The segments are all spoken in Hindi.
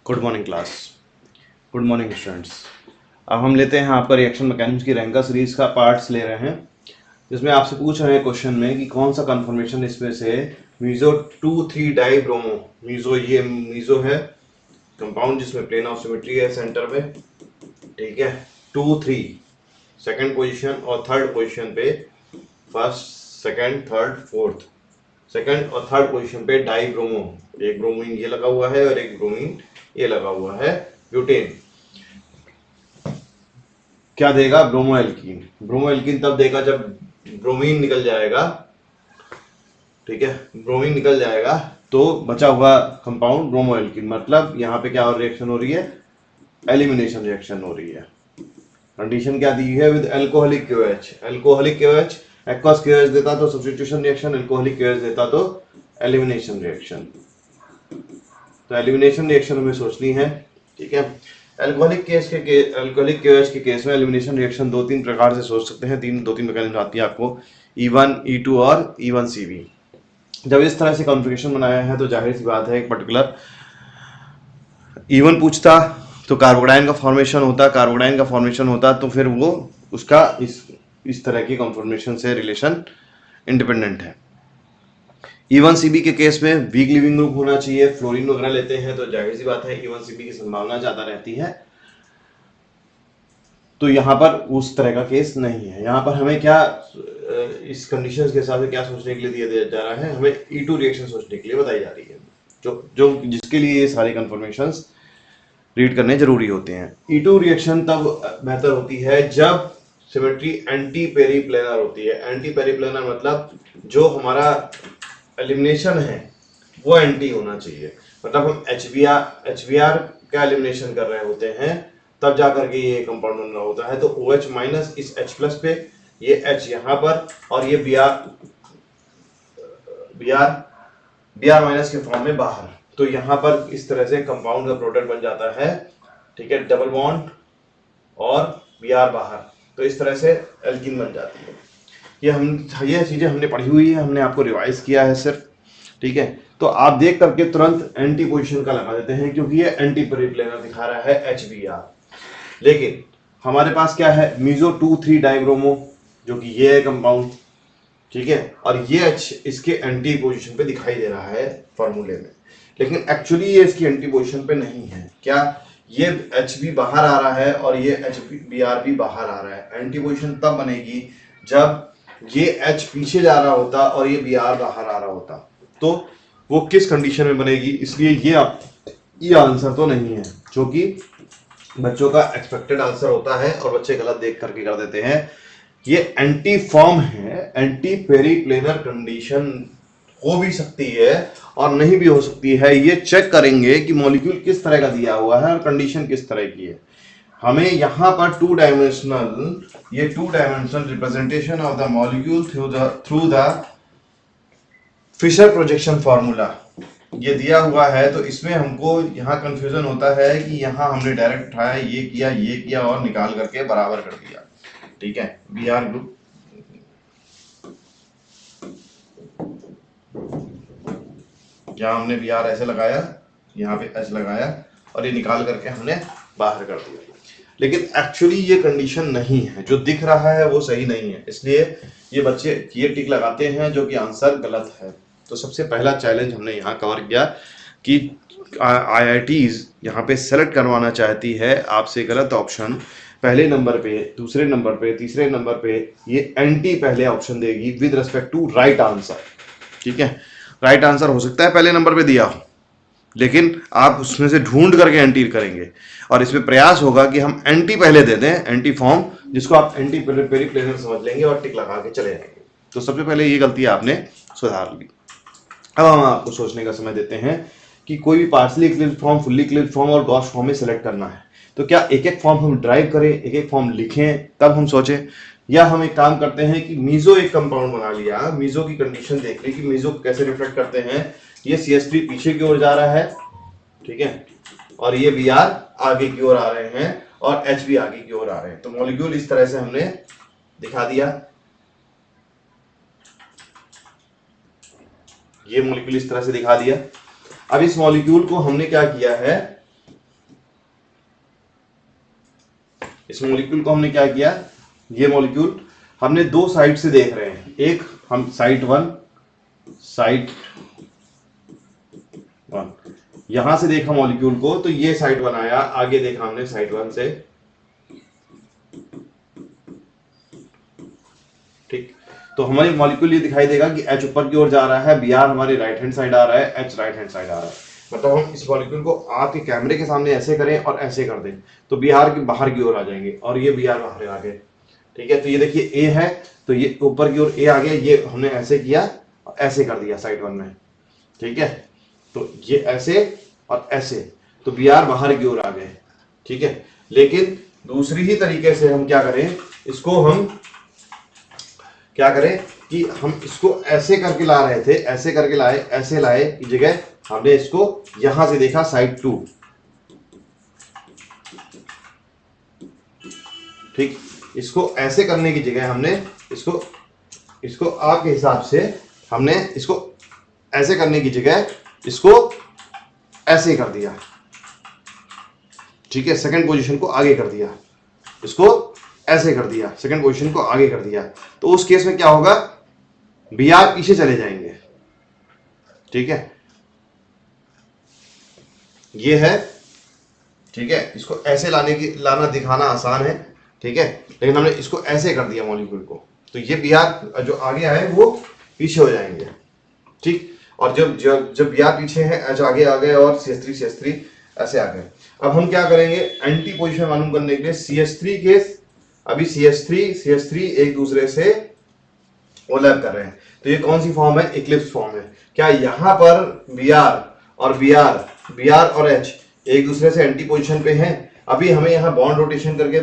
Good morning class. Good morning students. अब हम लेते हैं आपका रिएक्शन मैकेनिज्म की रैंका सीरीज का पार्ट्स ले रहे हैं, जिसमें आपसे पूछ रहे हैं क्वेश्चन में कि कौन सा कन्फर्मेशन इसमें से मीजो 2,3 डाई ब्रोमो। मीजो, ये मीजो है कंपाउंड जिसमें प्लेन ऑफ सिमेट्री है सेंटर में, ठीक है। 2,3 सेकंड पोजीशन और थर्ड पोजीशन पे, first second third fourth, second और थर्ड पोजीशन पे डाई ब्रोमो, एक ब्रोमीन ये लगा हुआ है और एक ब्रोमीन ये लगा हुआ है, ब्यूटेन। क्या देगा? Bromo alkene. ब्रोमो एल्कीन तब देगा जब ब्रोमीन निकल जाएगा, ठीक है। ब्रोमीन निकल जाएगा तो बचा हुआ कंपाउंड ब्रोमो एल्कीन। मतलब यहाँ पे क्या और रिएक्शन हो रही है? एलिमिनेशन रिएक्शन हो रही है। कंडीशन क्या दी है? With alcoholic KOH। Alcoholic KOH aqueous KOH देता तो सब्स्टिट्यूशन रिएक्शन, एल्कोहलिक KOH देता तो एलिमिनेशन रिएक्शन। तो एलिमिनेशन रिएक्शन हमें सोचनी है, ठीक है। एल्कोहलिक KOH के केस में एलिमिनेशन रिएक्शन दो तीन प्रकार से सोच सकते हैं। दो तीन मैकेनिज्म आती है आपको, E1, E2 और E1CV। जब इस तरह से कॉन्फ़िगरेशन बनाया है तो जाहिर सी बात है एक पर्टिकुलर E1 पूछता तो कार्बोडाइन का फॉर्मेशन होता, कार्बोडाइन का फॉर्मेशन होता तो फिर वो उसका इस तरह की कॉन्फॉर्मेशन से रिलेशन इंडिपेंडेंट है। E1CB के केस में वीक लिविंग ग्रुप होना चाहिए। फ्लोरीन वगैरह लेते हैं तो जाहिर सी बात है E1CB की संभावना ज्यादा रहती है। तो यहाँ पर उस तरह का केस नहीं है। यहाँ पर हमें क्या इस कंडीशंस के हिसाब से क्या सोचने के लिए दिया जा रहा है? हमें E2 रिएक्शन सोचने के लिए बताई जा रही है, जो जिसके लिए ये सारे कंफर्मेशंस रीड करने जरूरी होते हैं। E2 रिएक्शन तब बेहतर होती है जब सिमेट्री एंटी पेरीप्लेनर होती है। एंटी पेरीप्लेनर मतलब जो हमारा एलिमिनेशन है वो एंटी होना चाहिए। मतलब हम HBr का एलिमिनेशन कर रहे होते हैं तब जाकर के ये कंपाउंड बन रहा होता है। तो OH माइनस इस H प्लस पे, ये H यहाँ पर, और ये Br माइनस के फॉर्म में बाहर। तो यहाँ पर इस तरह से कंपाउंड का प्रोडक्ट बन जाता है, ठीक है। डबल बॉन्ड और Br बाहर, तो इस तरह से एल्कीन बन जाती है। ये चीजें हमने पढ़ी हुई है, हमने आपको रिवाइज किया है सिर्फ, ठीक है। तो आप देख करके तुरंत एंटी पोजीशन का लगा देते हैं क्योंकि ये एंटी पेरीप्लेनर दिखा रहा है HBr। लेकिन हमारे पास क्या है? मीजो 2,3 डाइब्रोमो, जो कि ये है कंपाउंड, ठीक है। और ये H इसके एंटी पोजीशन पे दिखाई दे रहा है फॉर्मूले में, लेकिन एक्चुअली ये इसकी एंटी पोजीशन पे नहीं है। क्या? ये H भी बाहर आ रहा है और ये HBr भी बाहर आ रहा है। एंटी पोजीशन तब बनेगी जब ये H पीछे जा रहा होता और ये Br बाहर आ रहा होता। तो वो किस कंडीशन में बनेगी? इसलिए ये आंसर तो नहीं है, जो कि बच्चों का एक्सपेक्टेड आंसर होता है और बच्चे गलत देख करके कर देते हैं। ये एंटी फॉर्म है, एंटी पेरीप्लेनर कंडीशन हो भी सकती है और नहीं भी हो सकती है। ये चेक करेंगे कि मॉलिक्यूल किस तरह का दिया हुआ है और कंडीशन किस तरह की है। हमें यहाँ पर two dimensional representation of the molecule through the Fischer projection formula ये दिया हुआ है। तो इसमें हमको यहाँ कंफ्यूजन होता है कि यहाँ हमने डायरेक्ट उठाया, ये किया और निकाल करके बराबर कर दिया, ठीक है। Br ग्रुप यहाँ हमने Br ऐसे लगाया, यहाँ पे H लगाया और ये निकाल करके हमने बाहर कर दिया। लेकिन एक्चुअली ये कंडीशन नहीं है, जो दिख रहा है वो सही नहीं है, इसलिए ये बच्चे ये टिक लगाते हैं जो कि आंसर गलत है। तो सबसे पहला चैलेंज हमने यहाँ कवर किया कि IITs यहाँ पे सेलेक्ट करवाना चाहती है आपसे गलत ऑप्शन। पहले नंबर पे, दूसरे नंबर पे, तीसरे नंबर पे ये एंटी पहले ऑप्शन देगी with respect to right answer, ठीक है। राइट आंसर हो सकता है पहले नंबर पे दिया हो, लेकिन आप उसमें से ढूंढ करके एंटी करेंगे और इसमें प्रयास होगा कि हम एंटी पहले दे दें, एंटी फॉर्म, जिसको आप एंटी पेरीप्लेनर समझ लेंगे और टिक लगा के चले जाएंगे। तो सबसे पहले ये गलती आपने सुधार ली। अब हम आपको सोचने का समय देते हैं कि कोई भी partially clipped form, fully clipped form और गॉस फॉर्म में सेलेक्ट करना है। तो क्या एक एक फॉर्म हम ड्राइव करें, एक एक फॉर्म लिखें तब हम सोचें, या हम एक काम करते हैं कि मीजो एक कंपाउंड बना लिया, मीजो की कंडीशन देख ली कि मीजो कैसे रिफ्लेक्ट करते हैं। ये CH3 पीछे की ओर जा रहा है, ठीक है, और ये Br आगे की ओर आ रहे हैं और H भी आगे की ओर आ रहे हैं। तो मॉलिक्यूल इस तरह से हमने दिखा दिया। ये मॉलिक्यूल इस तरह से दिखा दिया। अब इस मॉलिक्यूल को हमने क्या किया है? इस मॉलिक्यूल को हमने क्या किया, ये मॉलिक्यूल हमने दो साइड से देख रहे हैं, एक हम साइट वन यहां से देखा मॉलिक्यूल को, तो ये साइट वन आया, आगे देखा हमने साइट वन से, ठीक। तो हमारे मॉलिक्यूल ये दिखाई देगा कि H ऊपर की ओर जा रहा है, Br हमारे राइट हैंड साइड आ रहा है, H राइट हैंड साइड आ रहा है। मतलब हम इस मॉलिक्यूल को आपके कैमरे के सामने ऐसे करें और ऐसे कर दें तो Br की बाहर की ओर आ जाएंगे और ये Br बाहर आ गए, ठीक है। तो ये देखिए A है, तो ये ऊपर की ओर A आ गया, ये हमने ऐसे किया और ऐसे कर दिया साइड वन में, ठीक है। तो ये ऐसे और ऐसे, तो Br बाहर की ओर आ गए, ठीक है। लेकिन दूसरी ही तरीके से हम क्या करें, इसको हम क्या करें कि हम इसको ऐसे करके ला रहे थे, ऐसे करके लाए, ऐसे लाए की जगह हमने इसको यहां से देखा साइड टू, ठीक। इसको ऐसे करने की जगह हमने इसको आपके हिसाब से हमने इसको ऐसे करने की जगह इसको ऐसे कर दिया, ठीक है। सेकंड पोजीशन को आगे कर दिया, इसको ऐसे कर दिया, सेकंड पोजीशन को आगे कर दिया। तो उस केस में क्या होगा, Br पीछे चले जाएंगे, ठीक है। ये है, ठीक है। इसको ऐसे लाना दिखाना आसान है, ठीक है, लेकिन हमने इसको ऐसे कर दिया मॉलिक्यूल को, तो ये Br जो आगे आए वो पीछे हो जाएंगे, ठीक। और जब Br पीछे है, H आगे आ गए और CH3 ऐसे आ गए। अब हम क्या करेंगे, एंटी पोजीशन मालूम करने के लिए CH3 के, अभी CH3 एक दूसरे से ओवरलैप कर रहे हैं, तो ये कौन सी फॉर्म है, इक्लिप्स फॉर्म है। क्या यहाँ पर Br और H एक दूसरे से एंटी पोजीशन पे हैं? अभी हमें यहाँ बॉन्ड रोटेशन करके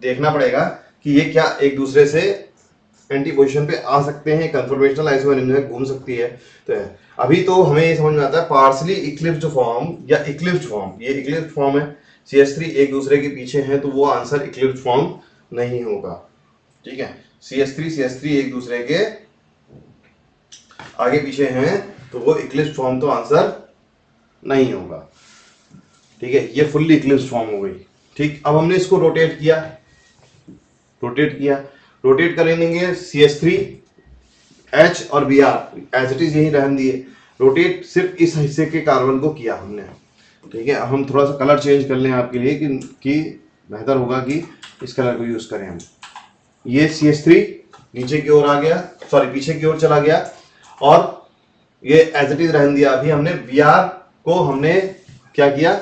देखना पड़ेगा कि ये क्या एक दूसरे से एंटी पोजीशन पे आ सकते हैं, कंफर्मेशनल आइसोमेरिज्म में घूम सकती है। तो अभी तो हमें ये समझ में आता है पार्शली इक्लिप्स्ड फॉर्म या इक्लिप्स्ड फॉर्म, ये इक्लिप्स्ड फॉर्म है, CH3 एक दूसरे के पीछे है, तो वो आंसर इक्लिप्स्ड फॉर्म नहीं होगा, ठीक है। CH3 एक दूसरे के आगे पीछे हैं, तो वो इक्लिप्स्ड फॉर्म तो आंसर नहीं होगा, ठीक है। ये फुल्ली इक्लिप्स्ड फॉर्म हो गई, ठीक। अब हमने इसको रोटेट किया, रोटेट करेंगे CH3 H और Br एज इट इज यही रहने दिए, रोटेट सिर्फ इस हिस्से के कार्बन को किया हमने, ठीक है। अब हम थोड़ा सा कलर चेंज कर लें आपके लिए कि बेहतर होगा कि इस कलर को यूज करें हम। ये CH3 नीचे की ओर आ गया, सॉरी पीछे की ओर चला गया, और ये एज इट इज रहने दिया। अभी हमने Br को हमने क्या किया,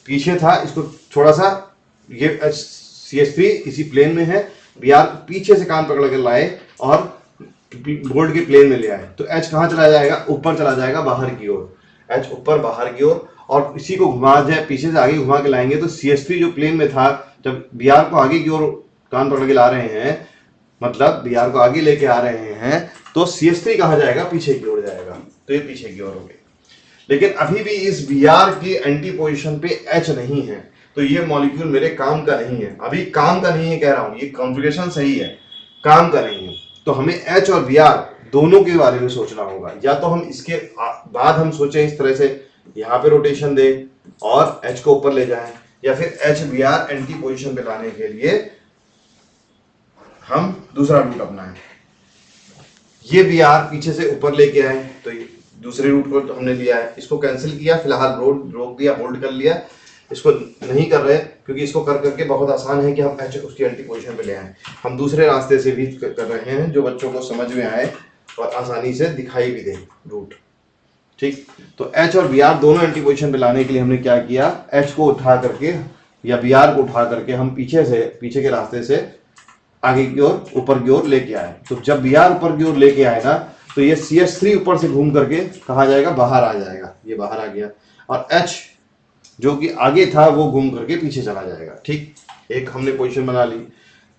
पीछे था, इसको थोड़ा सा, ये CH3 इसी प्लेन में है, Br पीछे से कान पकड़ कर लाए और बोर्ड के प्लेन में ले आए, तो H कहाँ चला जाएगा, ऊपर चला जाएगा बाहर की ओर, H ऊपर बाहर की ओर, और इसी को घुमा जाए, पीछे से आगे घुमा के लाएंगे तो CH3 जो प्लेन में था, जब Br को आगे की ओर कान पकड़ के ला रहे हैं, मतलब Br को आगे लेके आ रहे हैं, तो CH3 कहाँ जाएगा, पीछे की ओर जाएगा, तो ये पीछे की ओर हो गई। लेकिन अभी भी इस Br की एंटी पोजीशन पे H नहीं है, तो ये मॉलिक्यूल मेरे काम का नहीं है। अभी काम का नहीं है कह रहा हूं, ये कॉन्फ़िगरेशन सही है, काम का नहीं है। तो हमें H और Br दोनों के बारे में सोचना होगा, या तो हम इसके बाद हम सोचें इस तरह से, यहाँ पे रोटेशन दे और H को ऊपर ले जाएं, या फिर H Br एंटी पोजीशन पे लाने के लिए हम दूसरा रूट अपनाएं। ये Br पीछे से ऊपर लेके आए, तो दूसरे रूट को हमने लिया है, इसको कैंसिल किया, फिलहाल रोक दिया, होल्ड कर लिया, इसको नहीं कर रहे क्योंकि इसको कर करके बहुत आसान है कि हम H उसकी एंटी पोजीशन पे ले आए। हम दूसरे रास्ते से भी कर रहे हैं जो बच्चों को समझ में आए और आसानी से दिखाई भी दे रूट, ठीक। तो H और Br दोनों एंटी पोजीशन पे लाने के लिए हमने क्या किया, H को उठा करके या Br को उठा करके हम पीछे के रास्ते से आगे की ओर, ऊपर की ओर लेके आए। तो जब Br ऊपर की ओर लेके आए ना, तो ये CH3 ऊपर से घूम करके कहाँ जाएगा, बाहर आ जाएगा, ये बाहर आ गया, और H जो कि आगे था वो घूम करके पीछे चला जाएगा, ठीक। एक हमने पोजीशन बना ली,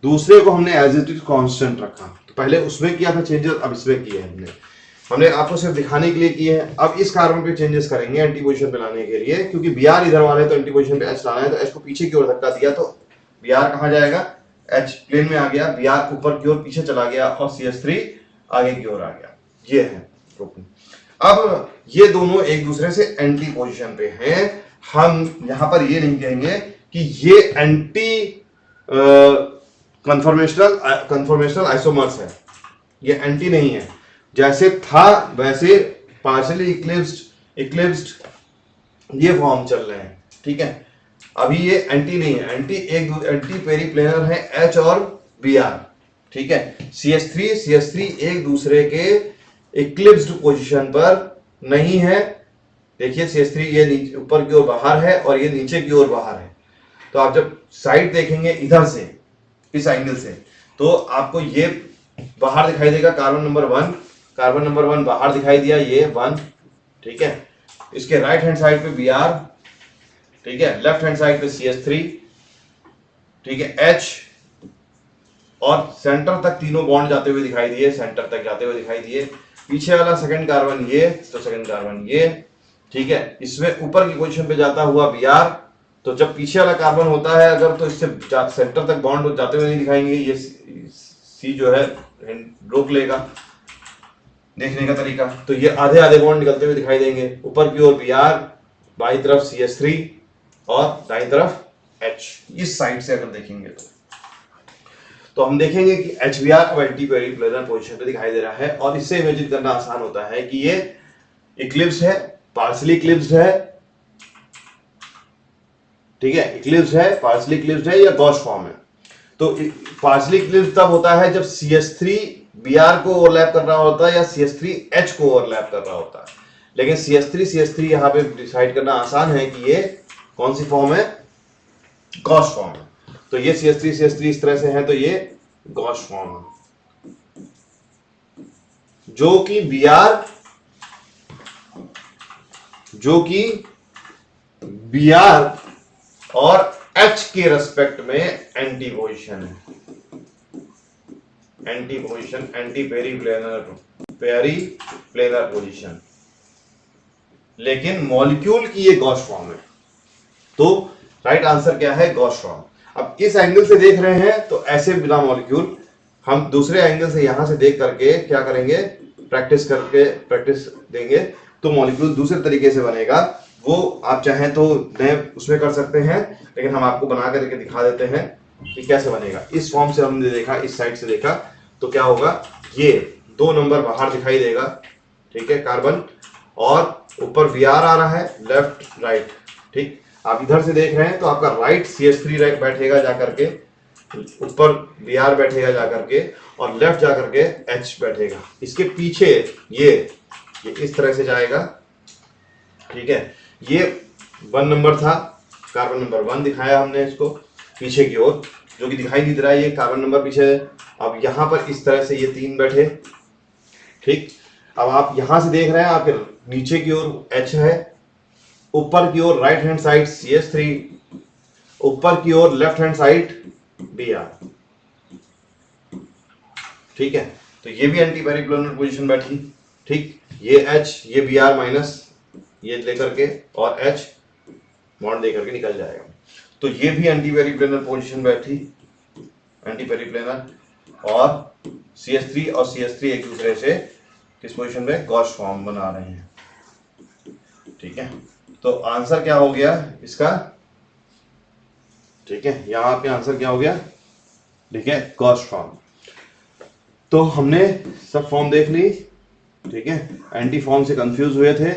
दूसरे को हमने एज इट इज कांस्टेंट रखा। तो पहले उसमें किया था चेंजेस, अब इसमें किए हमने आपको सिर्फ दिखाने के लिए किए हैं। अब इस कार्बन पे चेंजेस करेंगे एंटी पोजीशन पे लाने के लिए, क्योंकि Br इधर वाले तो एंटी पोजीशन पे H लाना है, तो H को पीछे की ओर धक्का दिया तो Br कहाँ जाएगा, H प्लेन में आ गया, Br ऊपर की ओर पीछे चला गया और CH3 आगे की ओर आ गया। ये है प्रोपीन। अब ये दोनों एक दूसरे से एंटी पोजीशन पे हैं। हम यहां पर ये नहीं कहेंगे कि ये एंटी कन्फॉर्मेशनल आइसोमर्स है, ये एंटी नहीं है। जैसे था वैसे पार्शियली इक्लिप्स्ड ये फॉर्म चल रहे हैं, ठीक है। अभी ये एंटी नहीं है, एंटी पेरीप्लेनर है एच और बी आर, ठीक है। CH3 एक दूसरे के इक्लिप्स्ड पोजीशन पर नहीं है। देखिए CH3 ये ऊपर की ओर बाहर है और ये नीचे की ओर बाहर है। तो आप जब साइड देखेंगे इधर से, इस एंगल से, तो आपको ये बाहर दिखाई देगा कार्बन नंबर 1 बाहर दिखाई दिया, ये 1, ठीक है। इसके राइट हैंड साइड पे Br, ठीक है, लेफ्ट हैंड साइड पे CH3, ठीक है, H, और सेंटर तक तीनों बॉन्ड जाते हुए दिखाई दिए, सेंटर तक जाते हुए दिखाई दिए। पीछे वाला सेकंड कार्बन ये, तो सेकंड कार्बन ये, ठीक है। इसमें ऊपर की पोजीशन पे जाता हुआ Br, तो जब पीछे वाला कार्बन होता है अगर, तो इससे सेंटर तक बॉन्ड जाते हुए नहीं दिखाएंगे, ये C जो है रोक लेगा देखने का तरीका। तो ये आधे आधे बॉन्ड निकलते हुए दिखाई देंगे, ऊपर की ओर Br, बाई तरफ CH3 और दाई तरफ H। इस साइड से अगर देखेंगे तो हम देखेंगे कि HBr अब एंटी पेरीप्लेनर पोजीशन पे दिखाई दे रहा है, और इससे इमेजिन करना आसान होता है कि ये इक्लिप्स है, पार्शियली इक्लिप्स्ड है, ठीक है, इक्लिप्स है, पार्शियली इक्लिप्स्ड है या गॉस फॉर्म है। तो पार्शियली इक्लिप्स तब होता है जब CH3 Br को ओवरलैप कर रहा होता है या CH3 H को ओवरलैप कर रहा होता है। लेकिन CH3 यहाँ पे डिसाइड करना आसान है कि ये कौन सी फॉर्म है, गॉस फॉर्म है। तो ये CH3 इस तरह से है, तो ये गॉस फॉर्म है, जो कि Br और H के रेस्पेक्ट में एंटी पोजीशन है, एंटी पेरीप्लेनर पोजीशन, लेकिन मॉलिक्यूल की ये गॉस फॉर्म है। तो राइट आंसर क्या है, गॉस फॉर्म। अब इस एंगल से देख रहे हैं तो ऐसे बिना मॉलिक्यूल, हम दूसरे एंगल से यहां से देख करके क्या करेंगे, प्रैक्टिस देंगे तो मॉलिक्यूल दूसरे तरीके से बनेगा। वो आप चाहें तो नए उसमें कर सकते हैं, लेकिन हम आपको बना करके दिखा देते हैं कि कैसे बनेगा। इस फॉर्म से हमने देखा, इस साइड से देखा तो क्या होगा, ये 2 नंबर बाहर दिखाई देगा, ठीक है, कार्बन, और ऊपर Br आ रहा है, लेफ्ट राइट, ठीक। आप इधर से देख रहे हैं तो आपका राइट CH3 राइट बैठेगा जाकर के, ऊपर Br बैठेगा जाकर के, और लेफ्ट जाकर के H बैठेगा। इसके पीछे ये इस तरह से जाएगा, ठीक है। ये 1 नंबर था, कार्बन नंबर 1 दिखाया हमने इसको पीछे की ओर, जो कि दिखाई नहीं दे रहा है, ये कार्बन नंबर पीछे है। अब यहाँ पर इस तरह से ये 3 बैठे, ठीक। अब आप यहां से देख रहे हैं, आपके नीचे की ओर H है, ऊपर की ओर राइट हैंड साइड CH3, ऊपर की ओर लेफ्ट हैंड साइड Br, ठीक है। तो ये भी एंटी पेरीप्लेनर पोजीशन बैठी, ठीक। ये H, ये Br माइनस ये लेकर के, और H बॉन्ड देकर के निकल जाएगा। तो ये भी एंटी पेरीप्लेनर पोजीशन बैठी, एंटी पेरीप्लेनर, और CH3 और CH3 एक दूसरे से किस पोजीशन में, गॉस फॉर्म बना रहे हैं, ठीक है। तो आंसर क्या हो गया इसका, ठीक है, यहां पे आंसर क्या हो गया, ठीक है, गॉस फॉर्म। तो हमने सब फॉर्म देख ली, ठीक है। एंटी फॉर्म से कंफ्यूज हुए थे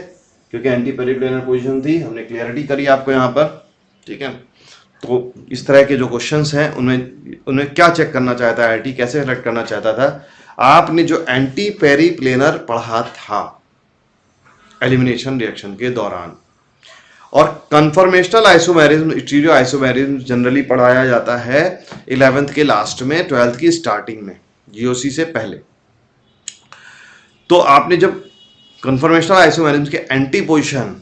क्योंकि एंटी पेरीप्लेनर पोजीशन थी, हमने क्लियरिटी करी आपको यहाँ पर, ठीक है। तो इस तरह के जो क्वेश्चंस हैं उनमें क्या चेक करना चाहता है आईआईटी, कैसे सेलेक्ट करना चाहता था, आपने जो एंटी पेरीप्लेनर पढ़ा था एलिमिनेशन रिएक्शन के दौरान, और conformational isomerism, stereo isomerism generally पढ़ाया जाता है 11th के लास्ट में, 12th की स्टार्टिंग में, जीओसी से पहले। तो आपने जब कन्फर्मेशनल आइसोमेरिज्म के एंटी पोजीशन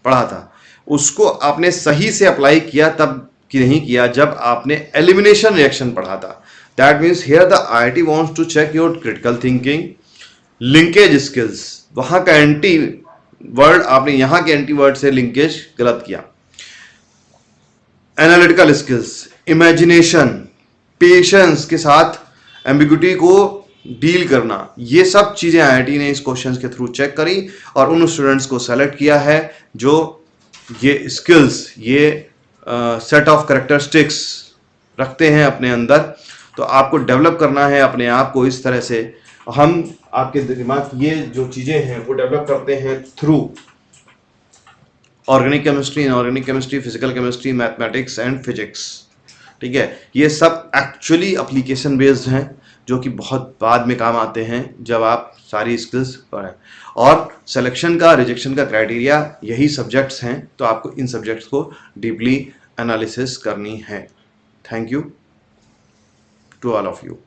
पढ़ा था, उसको आपने सही से अप्लाई किया तब कि नहीं किया जब आपने एलिमिनेशन रिएक्शन पढ़ा था। That means here the IIT wants to check your critical thinking, linkage skills. वहां का एंटी वर्ड आपने यहां के एंटी वर्ड से लिंकेज गलत किया। एनालिटिकल स्किल्स, इमेजिनेशन, पेशेंस के साथ एम्बिग्युइटी को डील करना, ये सब चीजें आईआईटी ने इस क्वेश्चंस के थ्रू चेक करी और उन स्टूडेंट्स को सेलेक्ट किया है जो ये स्किल्स, ये सेट ऑफ कैरेक्टरिस्टिक्स रखते हैं अपने अंदर, तो आपको डेवलप करना है अपने आप को इस तरह से। हम आपके दिमाग ये जो चीज़ें हैं वो डेवलप करते हैं through organic chemistry, inorganic chemistry, physical chemistry, mathematics and physics. ठीक है, ये सब एक्चुअली एप्लीकेशन बेस्ड हैं जो कि बहुत बाद में काम आते हैं जब आप सारी स्किल्स पढ़ें। और सिलेक्शन का, रिजेक्शन का क्राइटेरिया यही सब्जेक्ट्स हैं, तो आपको इन सब्जेक्ट्स को डीपली एनालिसिस करनी है। Thank you to all of you.